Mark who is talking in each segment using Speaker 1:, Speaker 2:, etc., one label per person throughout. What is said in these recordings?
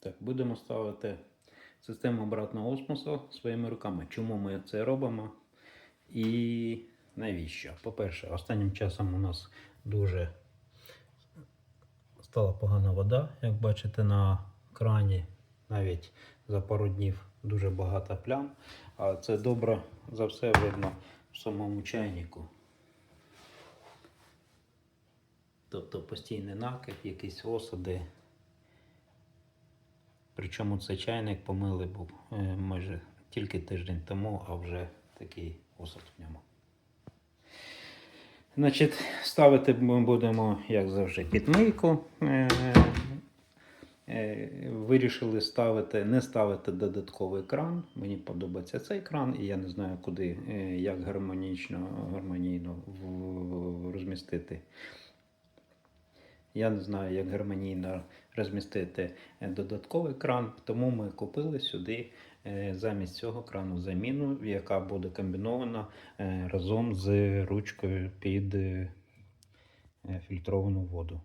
Speaker 1: Так, будемо ставити систему обратного осмосу своїми руками. Чому ми це робимо і навіщо? По-перше, останнім часом у нас дуже стала погана вода. Як бачите, на крані навіть за пару днів дуже багато плям. А це добре за все видно в самому чайнику. Тобто постійний накид, якісь осади. Причому цей чайник помили був майже тільки тиждень тому, а вже такий осад в ньому. Значить, ставити ми будемо, як завжди, підмийку. Вирішили не ставити додатковий кран. Мені подобається цей кран, і я не знаю, куди, як гармонійно розмістити. Я не знаю, як гармонійно розмістити додатковий кран, тому ми купили сюди замість цього крану заміну, яка буде комбінована разом з ручкою під фільтровану воду.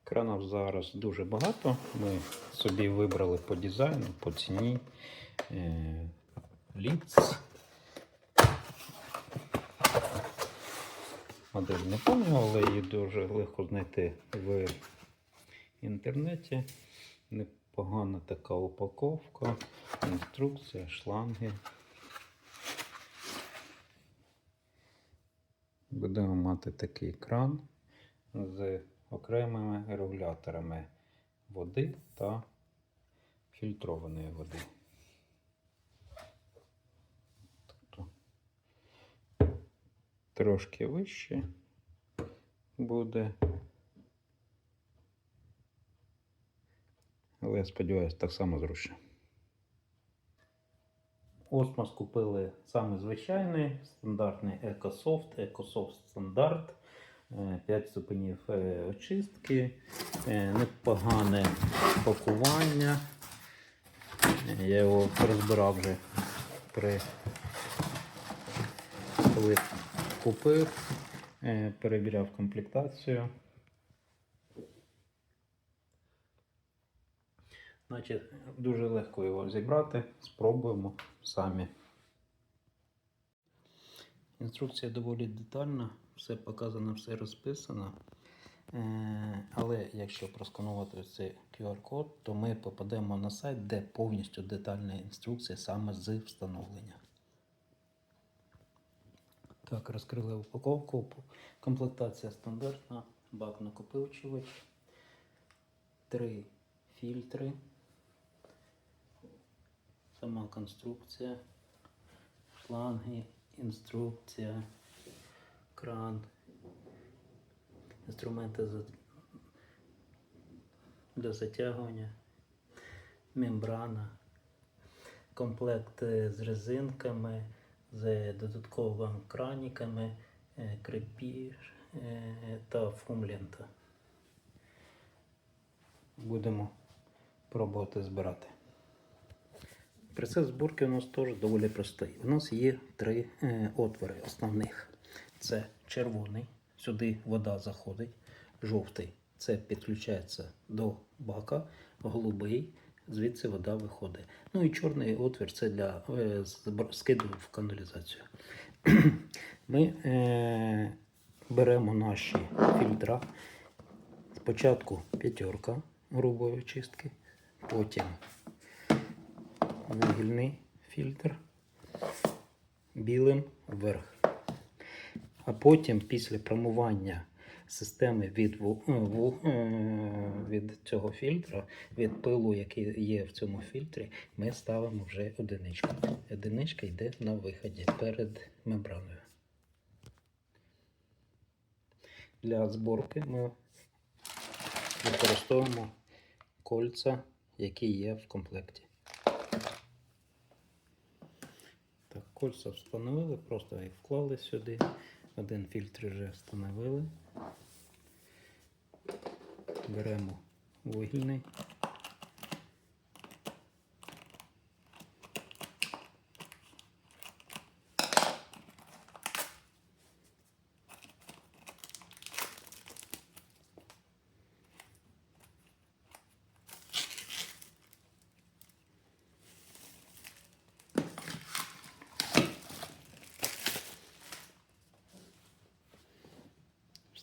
Speaker 1: Кранів зараз дуже багато. Ми собі вибрали по дизайну, по ціні. Ліц. Модель не пам'ятаю, але її дуже легко знайти в інтернеті. Непогана така упаковка, інструкція, шланги. Будемо мати такий кран з окремими регуляторами води та фільтрованої води. Тобто трошки вище буде, але я сподіваюся, так само зручно. Осмос купили саме звичайний, стандартний EcoSoft стандарт. 5 ступенів очистки, непогане пакування. Я його розбирав вже коли купив, перевіряв комплектацію. Значить, дуже легко його зібрати, спробуємо самі. Інструкція доволі детальна, все показано, все розписано. Але якщо просканувати цей QR-код, то ми попадемо на сайт, де повністю детальна інструкція саме з встановлення. Так, розкрили упаковку. Комплектація стандартна, бак накопичувач, 3 фільтри, сама конструкція, шланги, інструкція, кран, інструменти для затягування, мембрана, комплект з резинками, з додатковими краниками, крепіж та фумлента. Будемо пробувати збирати. Процес зборки у нас теж доволі простий. У нас є 3 отвори основних. Це червоний, сюди вода заходить, жовтий, це підключається до бака, голубий, звідси вода виходить. Ну і чорний отвір, це для скиду в каналізацію. Ми беремо наші фільтра. Спочатку 5 грубої очистки, потім вугільний фільтр білим вверх. А потім після промивання системи від цього фільтра, від пилу, який є в цьому фільтрі, ми ставимо вже одиничку. Одиничка йде на виході перед мембраною. Для зборки ми використовуємо кольця, які є в комплекті. Так, кольця встановили, просто їх вклали сюди. Один фільтр вже встановили. Беремо вугільний.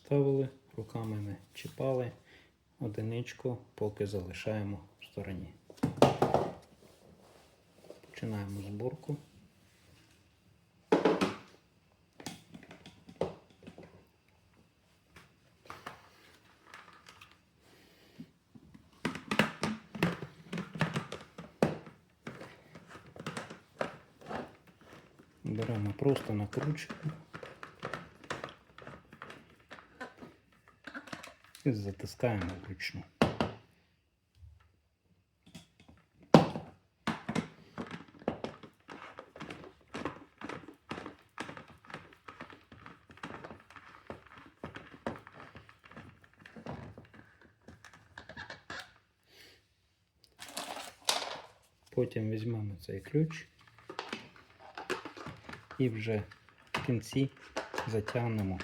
Speaker 1: поставили, руками не чіпали, одиничку поки залишаємо в стороні. Починаємо зборку. Беремо, просто накручуємо і затискаємо вручну. Потім візьмемо цей ключ і вже в кінці затягнемо.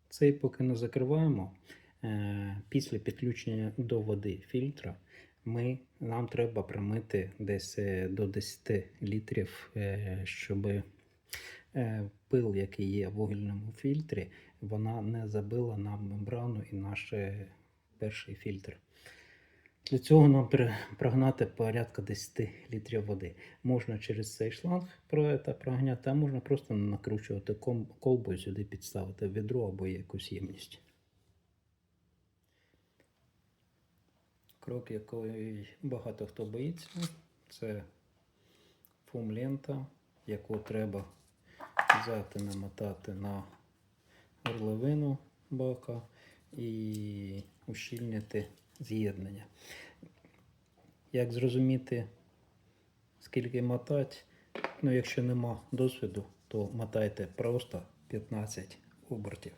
Speaker 1: Цей поки не закриваємо. Після підключення до води фільтра нам треба промити десь до 10 літрів, щоб пил, який є в вугільному фільтрі, вона не забила нам мембрану і наш перший фільтр. Для цього нам прогнати порядка 10 літрів води. Можна через цей шланг прогняти, а можна просто накручувати колбу і сюди підставити відро або якусь ємність. Крок, який багато хто боїться, це фум-лента, яку треба взяти, намотати на горловину бака і ущільнити з'єднання. Як зрозуміти, скільки мотати? Ну, якщо нема досвіду, то мотайте просто 15 обертів.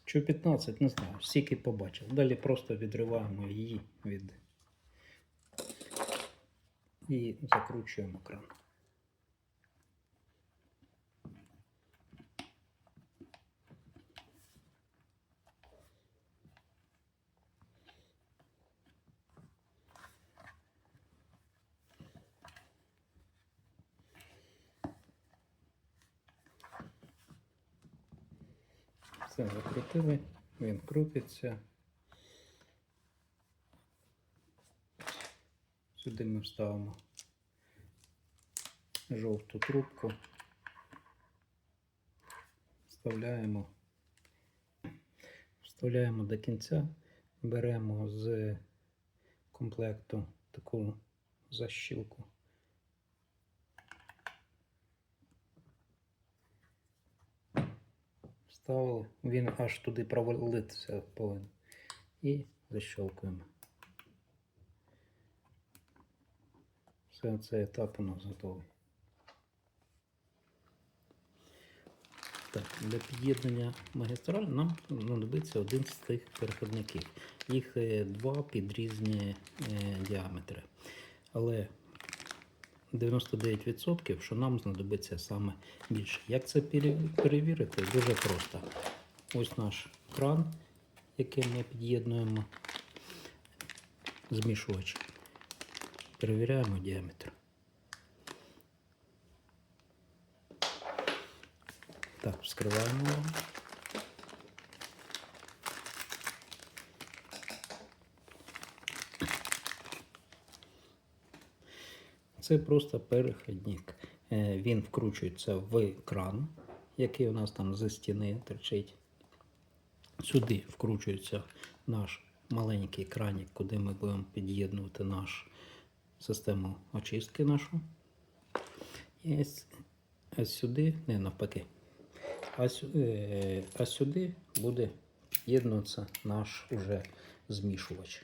Speaker 1: Чи 15, не знаю, стільки побачив. Далі просто відриваємо її і закручуємо кран. Все закрутили, він крутиться. Сюди ми вставимо жовту трубку, вставляємо до кінця, беремо з комплекту таку защілку. Вставили, він аж туди провалитися повинен. І защелкуємо. Все, цей етап у нас готовий. Так, для під'єднання магістралі нам знадобиться один з цих переходників. Їх два під різні діаметри. Але 99%, що нам знадобиться саме більше. Як це перевірити? Дуже просто. Ось наш кран, який ми під'єднуємо, змішувач. Перевіряємо діаметр. Так, вскриваємо його. Це просто переходник. Він вкручується в кран, який у нас там зі стіни торчить. Сюди вкручується наш маленький кранік, куди ми будемо під'єднувати нашу систему очистки нашу. І ось сюди, не навпаки, а сюди буде під'єднуватися наш уже змішувач.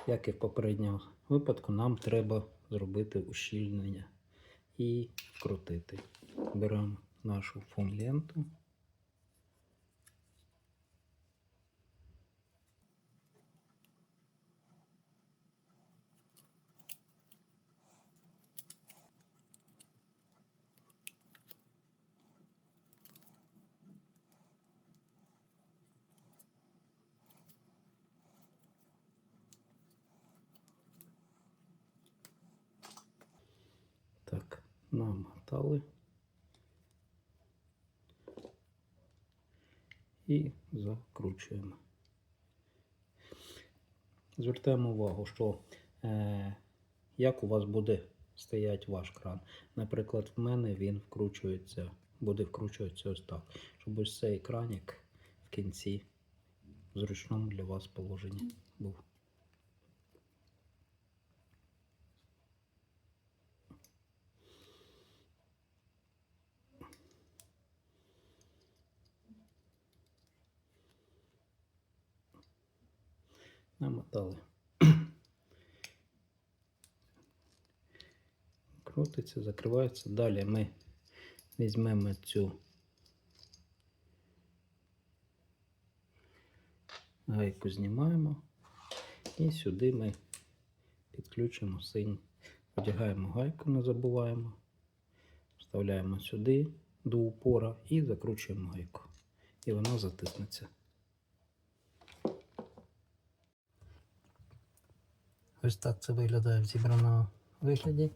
Speaker 1: Як і в попередньому випадку, нам треба зробити ущільнення і вкрутити. Беремо нашу фон-ленту. Так, намотали і закручуємо. Звертаємо увагу, що як у вас буде стояти ваш кран. Наприклад, в мене він буде вкручуватися ось так, щоб ось цей кранік в кінці в зручному для вас положенні був. Намотали. Крутиться, закривається. Далі ми візьмемо цю гайку, знімаємо і сюди ми підключимо синій. Одягаємо гайку, не забуваємо, вставляємо сюди до упора і закручуємо гайку. І вона затиснеться. Ось так це виглядає в зібраному вигляді.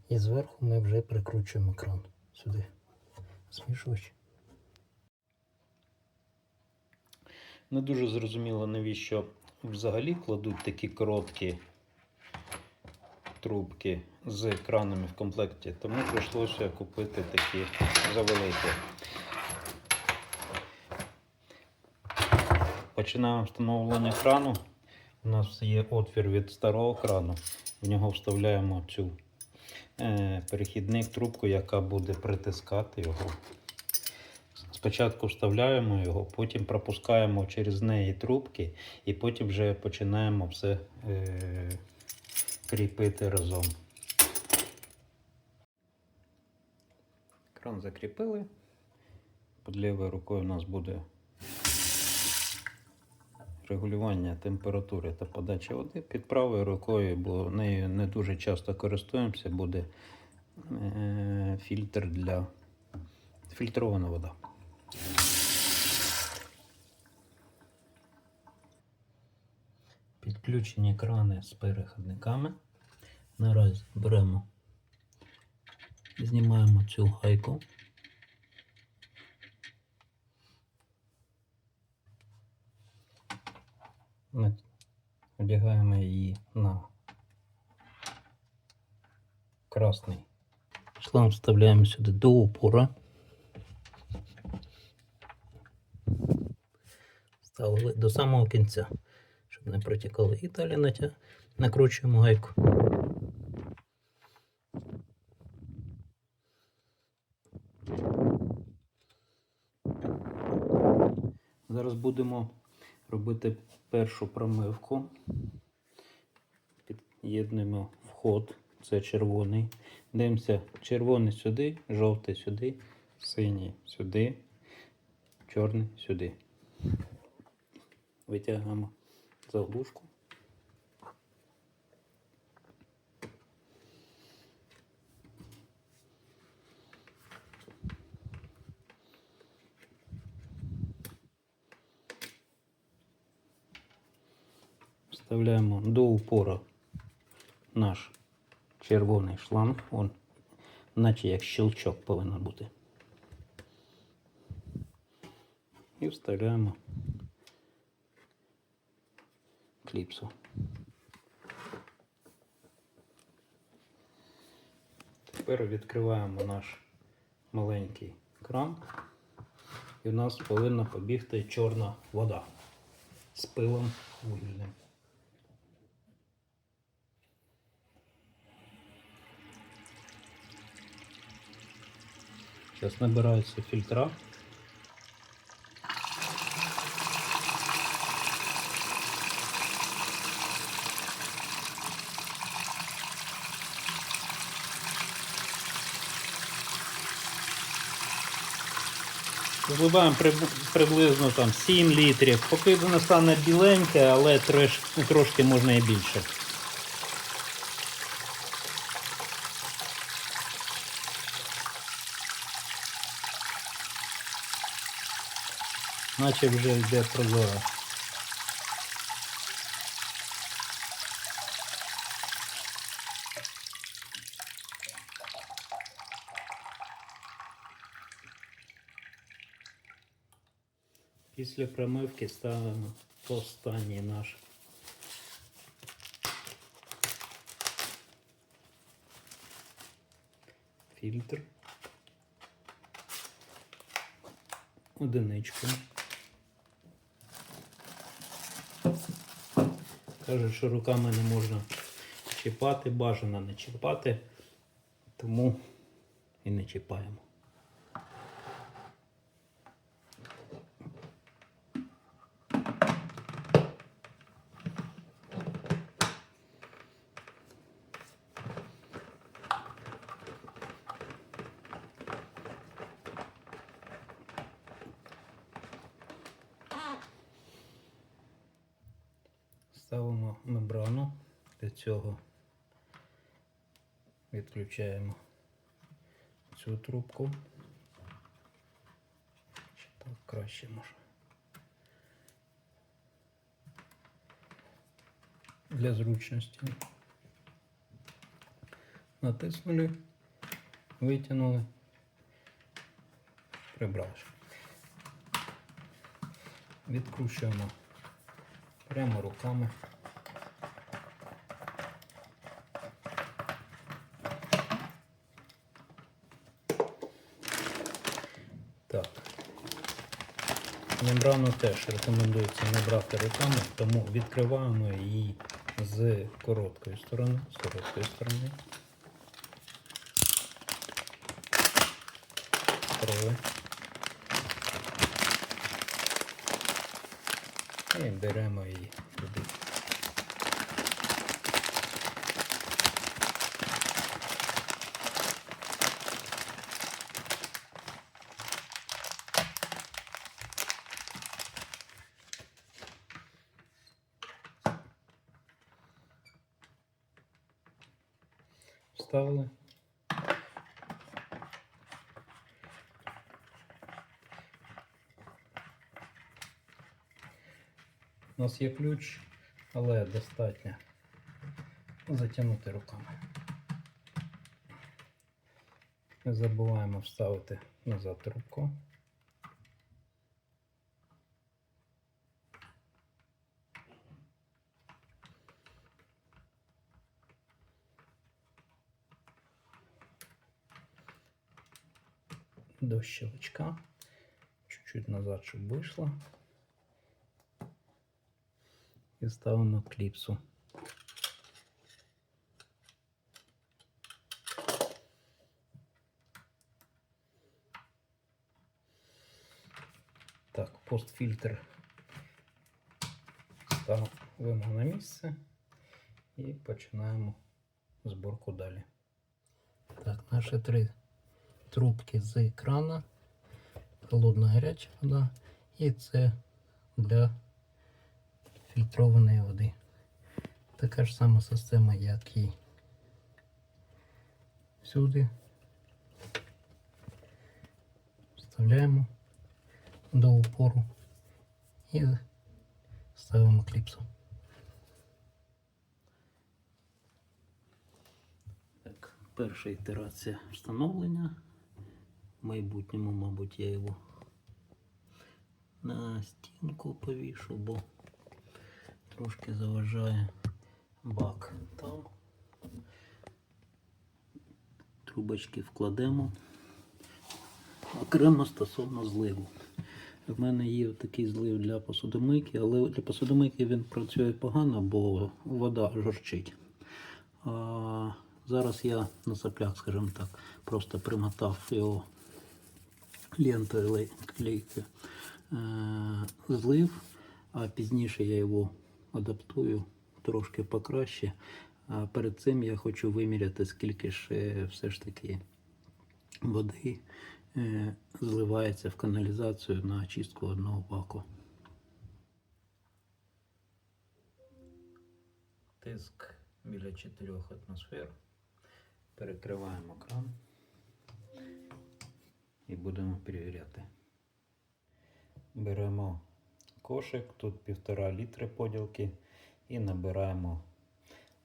Speaker 1: І зверху ми вже прикручуємо кран сюди. Змішувач. Не дуже зрозуміло, навіщо взагалі кладуть такі короткі трубки з кранами в комплекті, тому прийшлося купити такі завеликі. Починаємо встановлення крану. У нас є отвір від старого крану. В нього вставляємо цю перехідник, трубку, яка буде притискати його. Спочатку вставляємо його, потім пропускаємо через неї трубки і потім вже починаємо все кріпити разом. Кран закріпили. Під лівою рукою у нас буде регулювання температури та подачі води. Під правою рукою, бо нею не дуже часто користуємося, буде фільтр для фільтрована вода. Підключені крани з переходниками. Наразі беремо, знімаємо цю гайку. Одягаємо її на красний шланг, вставляємо сюди до упора. Ставили до самого кінця, щоб не протікали. І далі накручуємо гайку. Зараз будемо робити першу промивку. Під'єднуємо вход, це червоний. Дивимося, червоний сюди, жовтий сюди, синій сюди, чорний сюди. Витягуємо заглушку. Вставляємо до упора наш червоний шланг, он, наче як щелчок повинен бути. І вставляємо кліпсу. Тепер відкриваємо наш маленький кран, і у нас повинна побігти чорна вода з пилом вугільним. Зараз набираються фільтра. Вливаємо приблизно там 7 літрів, поки воно стане біленьке, але трошки можна і більше. Наче вже йде прозоро. Після промивки ставимо останній наш фільтр. Одиничку. Кажуть, що руками не можна чіпати, бажано не чіпати, тому і не чіпаємо. Ставимо мембрану, для цього відключаємо цю трубку. Так краще може. Для зручності. Натиснули, витягнули, прибрали. Відкручуємо прямо руками. Так. Мембрану теж рекомендується не брати руками, тому відкриваємо її з короткої сторони. Відкрили. І беремо її туди. Вставили. У нас є ключ, але достатньо затягнути руками. Не забуваємо вставити назад трубку. До щелчка. Чуть-чуть назад, щоб вийшло. І ставимо кліпсу. Так, постфільтр ставимо на місце і починаємо зборку далі. Так, наші 3 трубки з крана, холодна гаряча вода, і це для фільтрованої води. Така ж сама система, як і всюди. Вставляємо до упору і ставимо кліпсу. Так, перша ітерація встановлення. В майбутньому, мабуть, я його на стінку повішу, бо трошки заважає бак там. Трубочки вкладемо. Окремо стосовно зливу. В мене є такий злив для посудомийки, але для посудомийки він працює погано, бо вода журчить. Зараз я на соплях, скажімо так, просто примотав його лентою клейки злив, а пізніше я його адаптую трошки покраще. А перед цим я хочу виміряти, скільки ж все ж таки води зливається в каналізацію на очистку одного баку. Тиск біля 4 атмосфер. Перекриваємо кран і будемо перевіряти. Беремо кошик, тут 1,5 літри поділки, і набираємо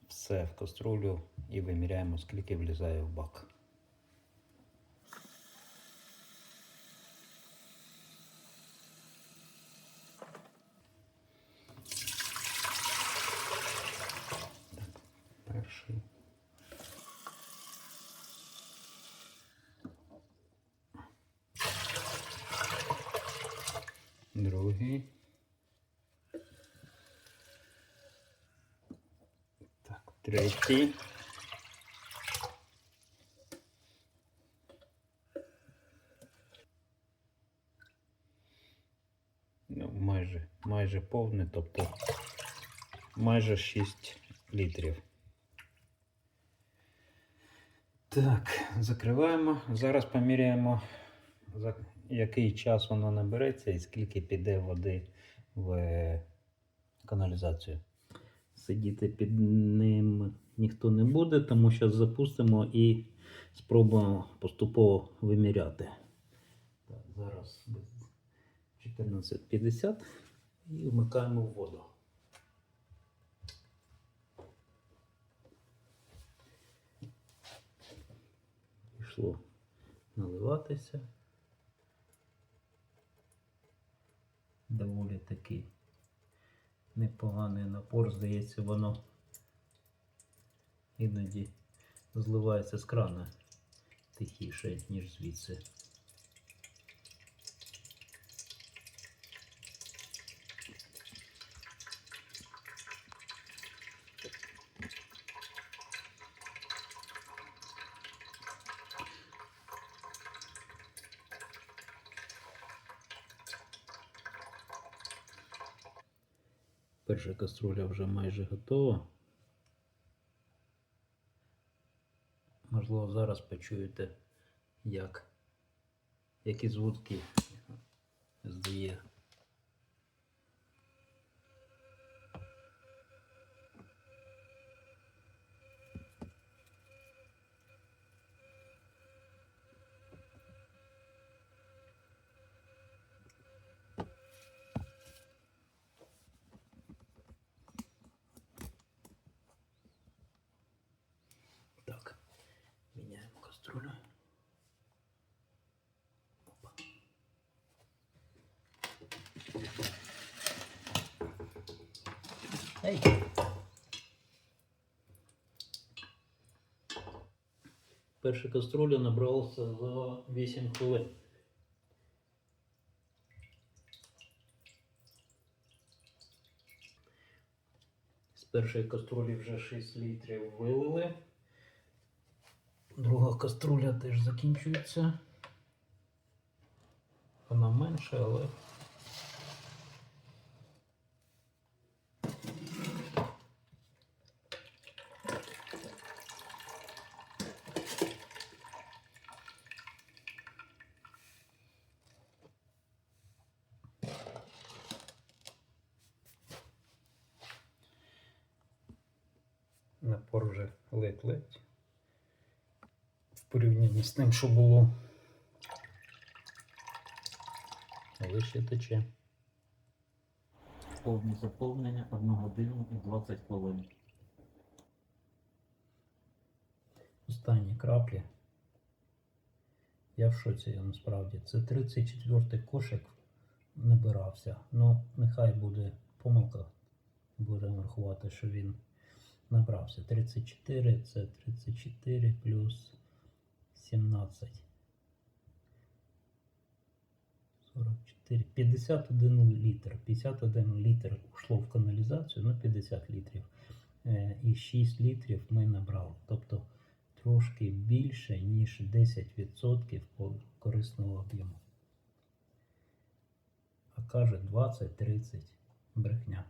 Speaker 1: все в каструлю і виміряємо, скільки влізає в бак. Так, перший. Другий. Так, третій. Ну, майже повний, тобто майже 6 літрів. Так, закриваємо. Зараз поміряємо, за який час воно набереться і скільки піде води в каналізацію. Сидіти під ним ніхто не буде, тому що запустимо і спробуємо поступово виміряти. Так, зараз 14:50 і вмикаємо воду. Пішло наливатися. Доволі такий непоганий напор, здається, воно іноді зливається з крана тихіше, ніж звідси. Перша каструля вже майже готова. Можливо, зараз почуєте, які звуки здає. Так, міняємо каструлю. Опа. Ей! Перша каструля набралася за 8 хвилин. З першої каструлі вже 6 літрів вилили. Друга каструля теж закінчується. Вона менша, але напор вже ледь-ледь. В порівнянні з тим, що було, але ще тече. Повне заповнення 1 годину і 20 хвилин. Останні краплі. Я в шоці насправді. Це 34-й кошик набирався. Ну, нехай буде помилка. Будемо рахувати, що він набрався. 34, це 34 плюс 17. 44, 51 літр. 51 літр йшло в каналізацію, ну 50 літрів. І 6 літрів ми набрали. Тобто трошки більше, ніж 10% корисного об'єму. а каже 20-30. Брехня.